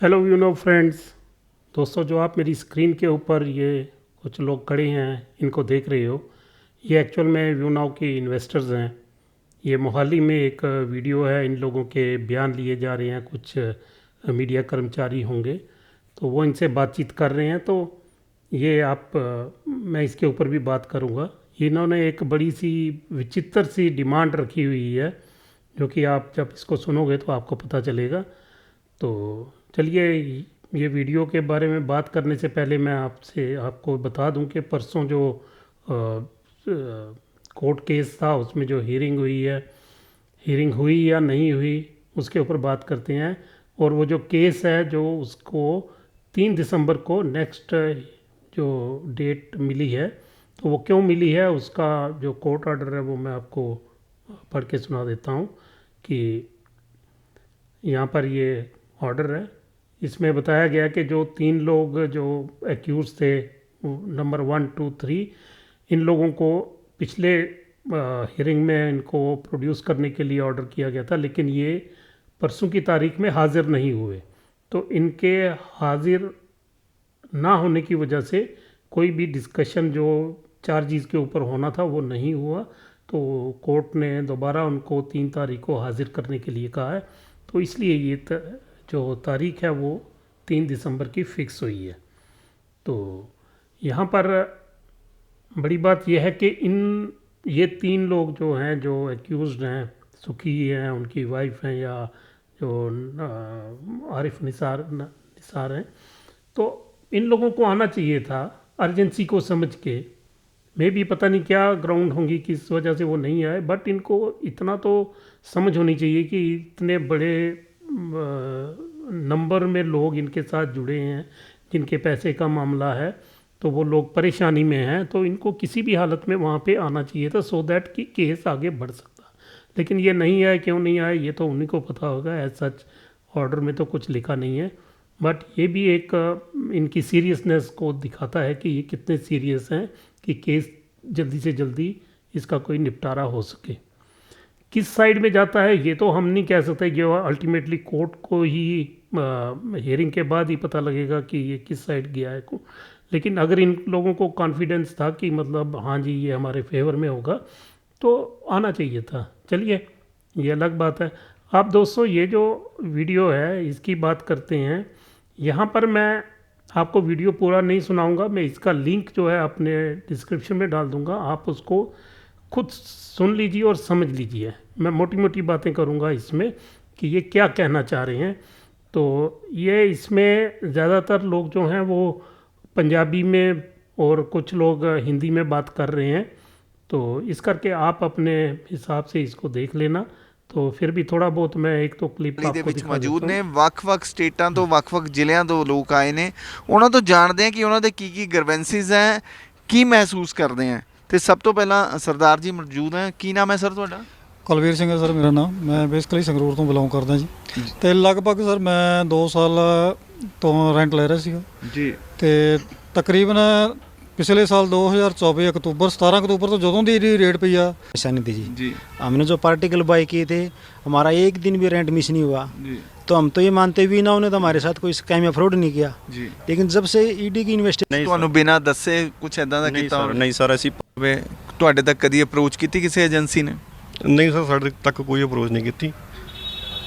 Hello friends. दोस्तों, जो आप मेरी स्क्रीन के ऊपर ये कुछ लोग खड़े हैं इनको देख रहे हो, ये एक्चुअल में व्यूनाउ के इन्वेस्टर्स हैं। ये मोहाली में एक वीडियो है, इन लोगों के बयान लिए जा रहे हैं, कुछ मीडिया कर्मचारी होंगे तो वो इनसे बातचीत कर रहे हैं। तो ये मैं इसके ऊपर भी बात करूँगा। इन्होंने एक बड़ी सी विचित्र सी डिमांड रखी हुई है, जो कि आप जब इसको सुनोगे तो आपको पता चलेगा। तो चलिए, ये वीडियो के बारे में बात करने से पहले मैं आपको बता दूं कि परसों जो कोर्ट केस था उसमें जो हीयरिंग हुई या नहीं हुई उसके ऊपर बात करते हैं। और वो जो केस है जो उसको 3 दिसंबर को नेक्स्ट जो डेट मिली है, तो वो क्यों मिली है उसका जो कोर्ट ऑर्डर है वो मैं आपको पढ़ के सुना देता हूँ। कि यहाँ पर ये ऑर्डर है, इसमें बताया गया कि जो 3 लोग जो एक्यूज थे, नंबर 1, 2, 3, इन लोगों को पिछले हियरिंग में इनको प्रोड्यूस करने के लिए ऑर्डर किया गया था, लेकिन ये परसों की तारीख में हाजिर नहीं हुए। तो इनके हाजिर ना होने की वजह से कोई भी डिस्कशन जो चार्जेस के ऊपर होना था वो नहीं हुआ। तो कोर्ट ने दोबारा उनको 3 तारीख को हाजिर करने के लिए कहा है। तो इसलिए जो तारीख है वो 3 दिसंबर की फ़िक्स हुई है। तो यहाँ पर बड़ी बात यह है कि ये 3 लोग जो हैं, जो एक्यूज़ड हैं, सुखी हैं, उनकी वाइफ हैं, या जो आरिफ निसार हैं, तो इन लोगों को आना चाहिए था अर्जेंसी को समझ के। मे भी पता नहीं क्या ग्राउंड होंगी किस वजह से वो नहीं आए, बट इनको इतना तो समझ होनी चाहिए कि इतने बड़े नंबर में लोग इनके साथ जुड़े हैं जिनके पैसे का मामला है, तो वो लोग परेशानी में हैं, तो इनको किसी भी हालत में वहाँ पे आना चाहिए था, सो दैट कि केस आगे बढ़ सकता। लेकिन ये नहीं आए, क्यों नहीं आए ये तो उन्हीं को पता होगा। एज सच ऑर्डर में तो कुछ लिखा नहीं है, बट ये भी एक इनकी सीरियसनेस को दिखाता है कि ये कितने सीरियस हैं कि केस जल्दी से जल्दी इसका कोई निपटारा हो सके। किस साइड में जाता है ये तो हम नहीं कह सकते, ये अल्टीमेटली कोर्ट को ही हियरिंग के बाद ही पता लगेगा कि ये किस साइड गया है को। लेकिन अगर इन लोगों को कॉन्फिडेंस था कि मतलब हाँ जी ये हमारे फेवर में होगा, तो आना चाहिए था। चलिए, ये अलग बात है। आप दोस्तों, ये जो वीडियो है इसकी बात करते हैं। यहाँ पर मैं आपको वीडियो पूरा नहीं सुनाऊंगा, मैं इसका लिंक जो है अपने डिस्क्रिप्शन में डाल दूंगा, आप उसको खुद सुन लीजिए और समझ लीजिए। मैं मोटी मोटी बातें करूंगा इसमें कि ये क्या कहना चाह रहे हैं। तो ये इसमें ज़्यादातर लोग जो हैं वो पंजाबी में और कुछ लोग हिंदी में बात कर रहे हैं। तो इस करके आप अपने हिसाब से इसको देख लेना। तो ਫਿਰ ਵੀ ਥੋੜਾ ਬਹੁਤ ਮੈਂ ਇੱਕ ਤੋਂ ਕਲਿੱਪ ਦੇ ਆਪਕੋ ਵਿੱਚ ਦਿਖਾ ਮੌਜੂਦ ਦੇਤਾ ਨੇ, ਹੂੰ। ਵੱਖ-ਵੱਖ ਸਟੇਟਾਂ ਤੋਂ, ਵੱਖ-ਵੱਖ ਜ਼ਿਲ੍ਹਿਆਂ ਤੋਂ ਲੋਕ ਆਏ ਨੇ। ਉਹਨਾਂ ਤੋਂ ਜਾਣਦੇ ਆ ਕਿ ਉਹਨਾਂ ਦੇ ਕੀ ਗਰਵੈਂਸਿਸ ਹੈ, ਕੀ ਮਹਿਸੂਸ ਕਰਦੇ ਆ। ਤੇ ਸਭ ਤੋਂ ਪਹਿਲਾਂ ਸਰਦਾਰ ਜੀ ਮੌਜੂਦ ਹੈ। ਕੀ ਨਾਮ ਹੈ ਸਰ ਤੁਹਾਡਾ? ਕੁਲਵੀਰ ਸਿੰਘ ਹੈ ਸਰ ਮੇਰਾ ਨਾਮ। ਮੈਂ ਬੇਸਿਕਲੀ ਸੰਗਰੂਰ ਤੋਂ ਬਿਲੋਂਗ ਕਰਦਾ ਜੀ। ਤੇ ਲਗਭਗ ਸਰ ਮੈਂ 2 ਸਾਲ ਤੋਂ ਰੈਂਟ ਲੈ ਰਿਹਾ ਸੀਗਾ ਜੀ। ਤੇ ਤਕਰੀਬਨ पिछले साल 2024 अक्टूबर 17 अक्टूबर तो ਜਦੋਂ ਦੀ रेट पई आ परेशानी थी जी। हमने जो पार्टिकल बाय किए थे, हमारा एक दिन भी रेंट मिस नहीं हुआ जी। तो हम तो ये मानते भी ना, उन्होंने तो हमारे साथ कोई स्कैम या फ्रॉड नहीं किया जी। लेकिन जब से ईडी की इन्वेस्टिगेशन ਤੁਹਾਨੂੰ ਬਿਨਾਂ ਦੱਸੇ ਕੁਝ ਐਦਾਂ ਦਾ ਕੀਤਾ ਹੋਵੇ? ਨਹੀਂ ਸਰ, ਅਸੀਂ ਤੁਹਾਡੇ ਤੱਕ ਕਦੀ ਅਪਰੋਚ ਕੀਤੀ ਕਿਸੇ ਏਜੰਸੀ ਨੇ? ਨਹੀਂ ਸਰ, ਸਾਡੇ ਤੱਕ ਕੋਈ ਅਪਰੋਚ ਨਹੀਂ ਕੀਤੀ।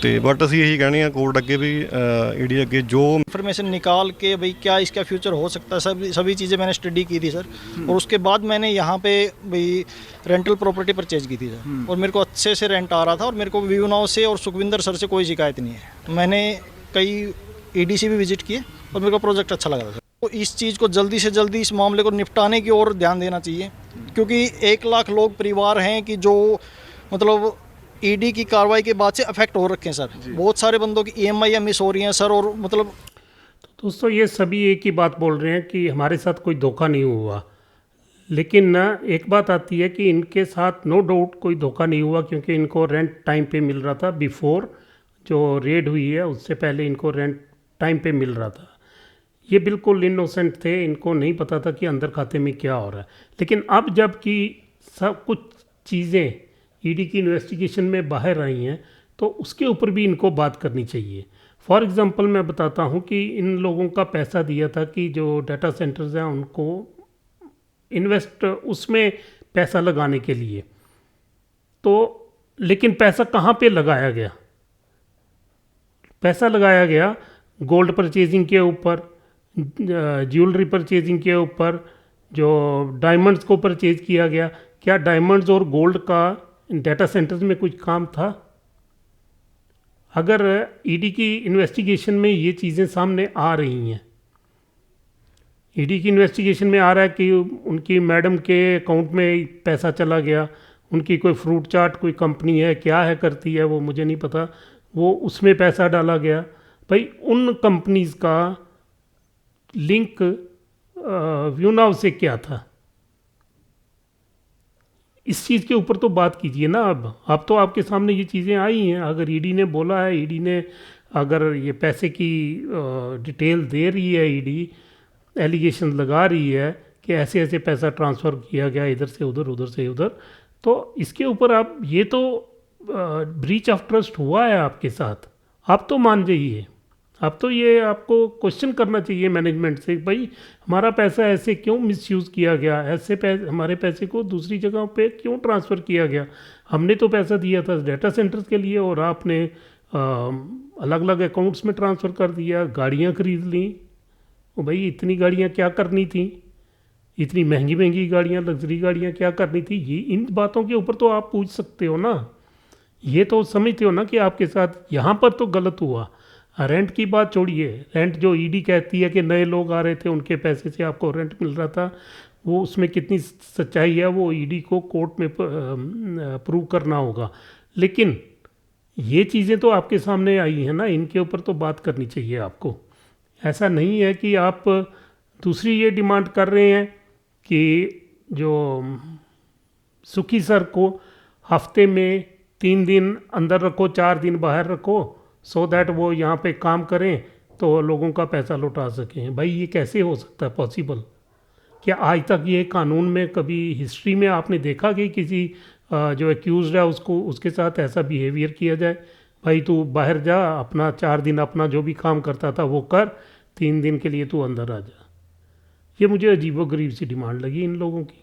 तो बट ਅਸੀਂ यही कहने हैं कोर्ट अगे भी ईडी अगे जो इन्फॉर्मेशन निकाल के भाई क्या इसका फ्यूचर हो सकता है, सभी चीज़ें मैंने स्टडी की थी सर। और उसके बाद मैंने यहाँ पे भाई रेंटल प्रॉपर्टी परचेज की थी सर, और मेरे को अच्छे से रेंट आ रहा था, और मेरे को व्यूनाउ से और सुखविंदर सर से कोई शिकायत नहीं है। मैंने कई EDC भी विजिट किए और मेरे को प्रोजेक्ट अच्छा लगा था सर। तो इस चीज़ को जल्दी से जल्दी इस मामले को निपटाने की ओर ध्यान देना चाहिए, क्योंकि 1 लाख लोग परिवार हैं कि जो मतलब ईडी की कार्रवाई के बाद से अफेक्ट हो रखे हैं सर। बहुत सारे बंदों की EMI मिस हो रही हैं सर। और मतलब तो दोस्तों, ये सभी एक ही बात बोल रहे हैं कि हमारे साथ कोई धोखा नहीं हुआ। लेकिन ना एक बात आती है कि इनके साथ नो डाउट कोई धोखा नहीं हुआ, क्योंकि इनको रेंट टाइम पे मिल रहा था। बिफोर जो रेड हुई है उससे पहले इनको रेंट टाइम पे मिल रहा था। ये बिल्कुल इनोसेंट थे, इनको नहीं पता था कि अंदर खाते में क्या हो रहा है। लेकिन अब जब कि सब कुछ चीज़ें ईडी की इन्वेस्टिगेशन में बाहर आई हैं, तो उसके ऊपर भी इनको बात करनी चाहिए। फॉर एग्ज़ाम्पल मैं बताता हूँ कि इन लोगों का पैसा दिया था कि जो डाटा सेंटर्स हैं उनको इन्वेस्ट उसमें पैसा लगाने के लिए, तो लेकिन पैसा कहाँ पे लगाया गया? पैसा लगाया गया गोल्ड परचेजिंग के ऊपर, ज्वेलरी परचेजिंग के ऊपर, जो डायमंड्स को परचेज किया गया। क्या डायमंड्स और गोल्ड का डाटा सेंटर्स में कुछ काम था? अगर ईडी की इन्वेस्टिगेशन में ये चीज़ें सामने आ रही हैं, ईडी की इन्वेस्टिगेशन में आ रहा है कि उनकी मैडम के अकाउंट में पैसा चला गया, उनकी कोई फ्रूट चाट कोई कंपनी है, क्या है करती है वो मुझे नहीं पता, वो उसमें पैसा डाला गया। भाई उन कंपनीज का लिंक व्यूनाव से क्या था? इस चीज़ के ऊपर तो बात कीजिए ना। अब तो आपके सामने ये चीज़ें आई हैं। अगर ईडी ने बोला है, ईडी ने अगर ये पैसे की डिटेल दे रही है, ईडी एलिगेशन लगा रही है कि ऐसे ऐसे पैसा ट्रांसफ़र किया गया इधर से उधर, उधर से उधर, तो इसके ऊपर आप ये तो ब्रीच ऑफ ट्रस्ट हुआ है आपके साथ, आप तो मान जाइए। अब तो ये आपको क्वेश्चन करना चाहिए मैनेजमेंट से, भाई हमारा पैसा ऐसे क्यों मिसयूज़ किया गया, ऐसे हमारे पैसे को दूसरी जगह पे क्यों ट्रांसफ़र किया गया? हमने तो पैसा दिया था डाटा सेंटर्स के लिए और आपने अलग अलग अकाउंट्स में ट्रांसफ़र कर दिया, गाड़ियाँ खरीद ली। ओ भाई इतनी गाड़ियाँ क्या करनी थी? इतनी महंगी महंगी गाड़ियाँ, लग्जरी गाड़ियाँ क्या करनी थी? ये इन बातों के ऊपर तो आप पूछ सकते हो ना। ये तो समझते हो ना कि आपके साथ यहाँ पर तो गलत हुआ। रेंट की बात छोड़िए, रेंट जो ईडी कहती है कि नए लोग आ रहे थे उनके पैसे से आपको रेंट मिल रहा था, वो उसमें कितनी सच्चाई है वो ईडी को कोर्ट में प्रूव करना होगा। लेकिन ये चीज़ें तो आपके सामने आई हैं ना, इनके ऊपर तो बात करनी चाहिए आपको। ऐसा नहीं है कि आप दूसरी ये डिमांड कर रहे हैं कि जो सुखी सर को हफ्ते में 3 दिन अंदर रखो, 4 दिन बाहर रखो, सो दैट वो यहाँ पे काम करें तो लोगों का पैसा लौटा सकें। भाई ये कैसे हो सकता है पॉसिबल? क्या आज तक ये कानून में कभी हिस्ट्री में आपने देखा कि किसी जो एक्यूज़ है उसको उसके साथ ऐसा बिहेवियर किया जाए? भाई तू बाहर जा, अपना 4 दिन अपना जो भी काम करता था वो कर, 3 दिन के लिए तू अंदर आ जा। ये मुझे अजीबोगरीब सी डिमांड लगी इन लोगों की।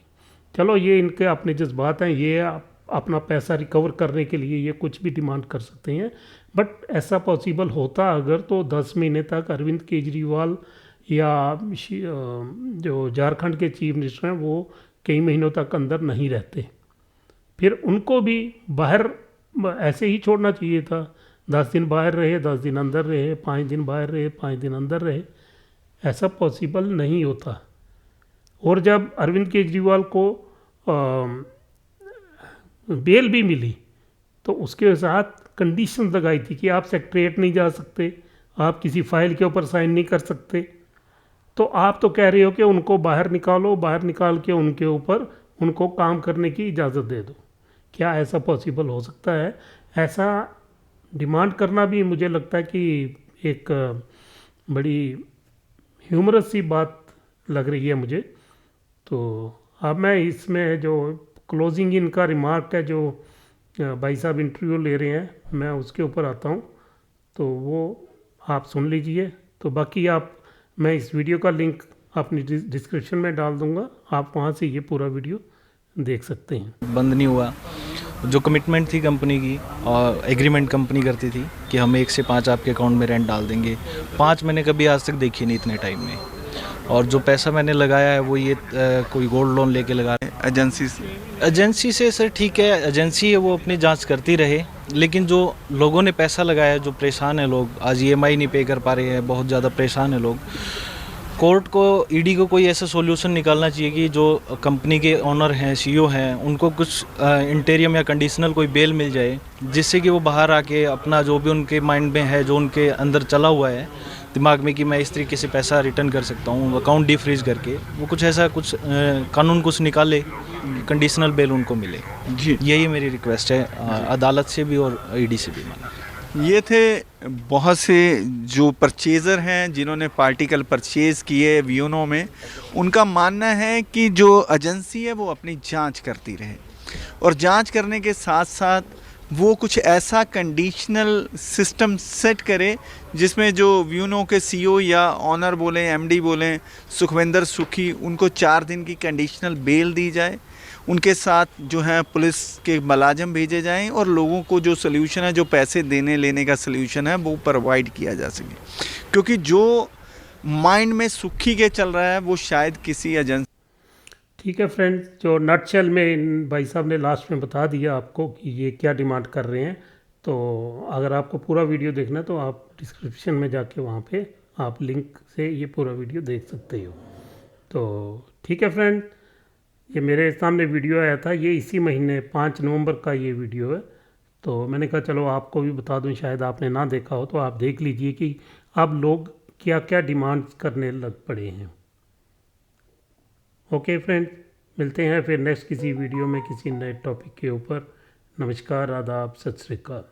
चलो ये इनके अपने जज्बात हैं, ये अपना पैसा रिकवर करने के लिए ये कुछ भी डिमांड कर सकते हैं, बट ऐसा पॉसिबल होता अगर तो 10 महीने तक अरविंद केजरीवाल या जो झारखंड के चीफ मिनिस्टर हैं वो कई महीनों तक अंदर नहीं रहते, फिर उनको भी बाहर ऐसे ही छोड़ना चाहिए था। 10 दिन बाहर रहे, 10 दिन अंदर रहे, 5 दिन बाहर रहे, 5 दिन अंदर रहे, ऐसा पॉसिबल नहीं होता। और जब अरविंद केजरीवाल को बेल भी मिली तो उसके साथ कंडीशन लगाई थी कि आप सेक्रेटरीट नहीं जा सकते, आप किसी फाइल के ऊपर साइन नहीं कर सकते। तो आप तो कह रहे हो कि उनको बाहर निकालो, बाहर निकाल के उनके ऊपर उनको काम करने की इजाज़त दे दो। क्या ऐसा पॉसिबल हो सकता है? ऐसा डिमांड करना भी मुझे लगता है कि एक बड़ी ह्यूमरस सी बात लग रही है मुझे। तो अब मैं इसमें जो क्लोजिंग इनका रिमार्क है जो भाई साहब इंटरव्यू ले रहे हैं, मैं उसके ऊपर आता हूँ, तो वो आप सुन लीजिए। तो बाकी मैं इस वीडियो का लिंक अपनी डिस्क्रिप्शन में डाल दूँगा, आप वहाँ से ये पूरा वीडियो देख सकते हैं। बंद नहीं हुआ। जो कमिटमेंट थी कंपनी की और एग्रीमेंट कंपनी करती थी कि हम 1 से 5 आपके अकाउंट में रेंट डाल देंगे, 5 मैंने कभी आज तक देखी नहीं इतने टाइम में। और जो पैसा मैंने लगाया है वो ये कोई गोल्ड लोन लेके लगा एजेंसी से सर ठीक है, एजेंसी है वो अपनी जांच करती रहे, लेकिन जो लोगों ने पैसा लगाया, जो परेशान है लोग, आज EMI नहीं पे कर पा रहे हैं, बहुत ज़्यादा परेशान है लोग। कोर्ट को, ईडी को कोई ऐसा सॉल्यूशन निकालना चाहिए कि जो कंपनी के ओनर हैं, CEO हैं, उनको कुछ इंटेरियम या कंडीशनल कोई बेल मिल जाए, जिससे कि वो बाहर आके अपना जो भी उनके माइंड में है, जो उनके अंदर चला हुआ है दिमाग में कि मैं इस तरीके से पैसा रिटर्न कर सकता हूँ, अकाउंट डिफ्रीज करके, वो कुछ ऐसा कुछ कानून कुछ निकाले, कंडीशनल बेल उनको मिले जी। यही मेरी रिक्वेस्ट है अदालत से भी और ईडी से भी। माना ये थे बहुत से जो परचेज़र हैं जिन्होंने पार्टिकल परचेज़ किए व्यूनो में। उनका मानना है कि जो एजेंसी है वो अपनी जांच करती रहे और जांच करने के साथ साथ वो कुछ ऐसा कंडीशनल सिस्टम सेट करे जिसमें जो यूनो के सीईओ या ऑनर बोलें, एमडी बोलें, सुखविंदर सुखी, उनको 4 दिन की कंडीशनल बेल दी जाए, उनके साथ जो है पुलिस के मुलाजिम भेजे जाएं और लोगों को जो सल्यूशन है, जो पैसे देने लेने का सल्यूशन है, वो प्रोवाइड किया जा सके। क्योंकि जो माइंड में सुखी के चल रहा है वो शायद किसी एजेंसी। ठीक है फ्रेंड्स, जो नटशेल में इन भाई साहब ने लास्ट में बता दिया आपको कि ये क्या डिमांड कर रहे हैं। तो अगर आपको पूरा वीडियो देखना है तो आप डिस्क्रिप्शन में जाके वहाँ पे आप लिंक से ये पूरा वीडियो देख सकते हो। तो ठीक है फ्रेंड, ये मेरे सामने वीडियो आया था, ये इसी महीने 5 नवंबर का ये वीडियो है। तो मैंने कहा चलो आपको भी बता दूं, शायद आपने ना देखा हो तो आप देख लीजिए कि अब लोग क्या क्या डिमांड्स करने लग पड़े हैं। ओके फ्रेंड, मिलते हैं फिर नेक्स्ट किसी वीडियो में किसी नए टॉपिक के ऊपर। नमस्कार, आदाब, सत श्री अकाल।